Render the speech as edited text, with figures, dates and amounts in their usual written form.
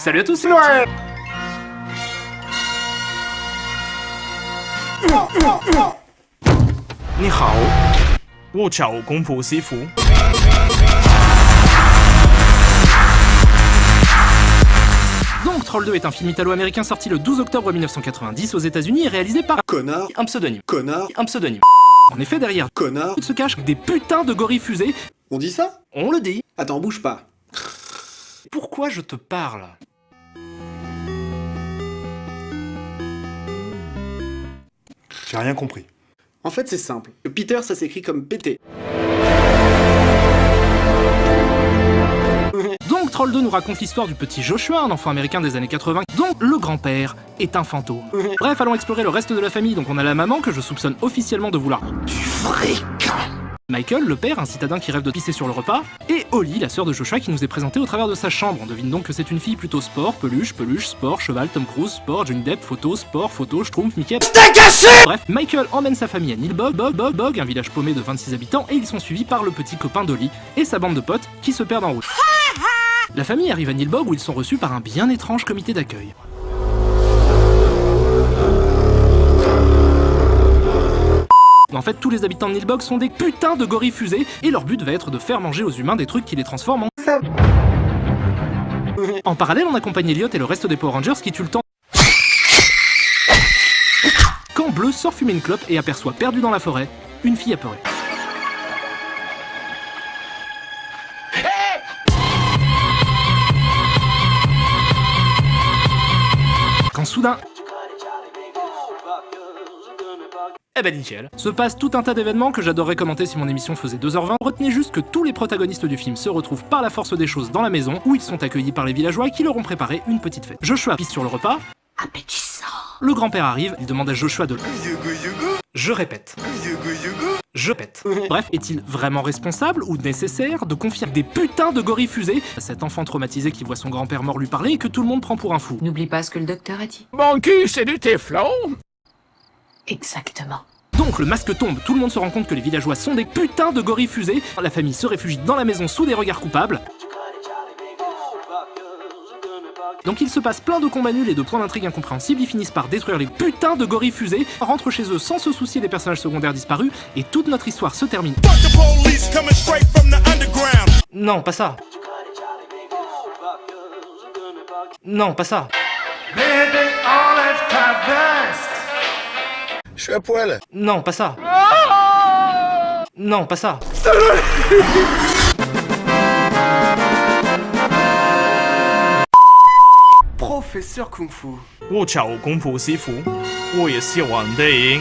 Salut à tous. Ouais. Ni hao. Wo chao Kung Fu Sifu. Donc, Troll 2 est un film italo-américain sorti le 12 octobre 1990 aux États-Unis et réalisé par Connard. un pseudonyme. Connard. Un pseudonyme. En effet, derrière Connard. se cachent des putains de gorilles fusées. On dit ça? On le dit. Attends, bouge pas. Pourquoi je te parle? J'ai rien compris. En fait, c'est simple. Le Peter, ça s'écrit comme pété. Donc Troll 2 nous raconte l'histoire du petit Joshua, un enfant américain des années 80, dont le grand-père est un fantôme. Bref, allons explorer le reste de la famille. Donc on a la maman que je soupçonne officiellement de vouloir du fric. Michael, le père, un citadin qui rêve de pisser sur le repas, et Holly, la sœur de Joshua, qui nous est présentée au travers de sa chambre. On devine donc que c'est une fille plutôt sport, peluche, sport, cheval, Tom Cruise, sport, Johnny Depp, photo, schtroumpf, Mickey... T'es cassé. Bref, Michael emmène sa famille à Nilbog, un village paumé de 26 habitants, et ils sont suivis par le petit copain d'Holly et sa bande de potes qui se perdent en route. La famille arrive à Nilbog où ils sont reçus par un bien étrange comité d'accueil. En fait, tous les habitants de Nilbog sont des putains de gorilles fusées, et leur but va être de faire manger aux humains des trucs qui les transforment en... En parallèle, on accompagne Elliot et le reste des Power Rangers qui tuent le temps quand Bleu sort fumer une clope et aperçoit, perdu dans la forêt, une fille apeurée. Quand soudain... Eh ben nickel. Se passe tout un tas d'événements que j'adorerais commenter si mon émission faisait 2h20. Retenez juste que tous les protagonistes du film se retrouvent par la force des choses dans la maison, où ils sont accueillis par les villageois qui leur ont préparé une petite fête. Joshua pisse sur le repas. Appétissant. Le grand-père arrive, il demande à Joshua de... Je répète. Je pète. Bref, est-il vraiment responsable ou nécessaire de confier des putains de gorilles fusées à cet enfant traumatisé qui voit son grand-père mort lui parler et que tout le monde prend pour un fou? N'oublie pas ce que le docteur a dit. Mon cul, c'est du téflon. Exactement. Donc le masque tombe, tout le monde se rend compte que les villageois sont des putains de gorilles fusées, la famille se réfugie dans la maison sous des regards coupables. Donc il se passe plein de combats nuls et de points d'intrigue incompréhensibles, ils finissent par détruire les putains de gorilles fusées, rentrent chez eux sans se soucier des personnages secondaires disparus, et toute notre histoire se termine. Non, pas ça. Non, pas ça. Je suis à poil. Non, pas ça. Non, pas ça. Professeur Kung Fu. 我找功夫师傅，我也希望电影。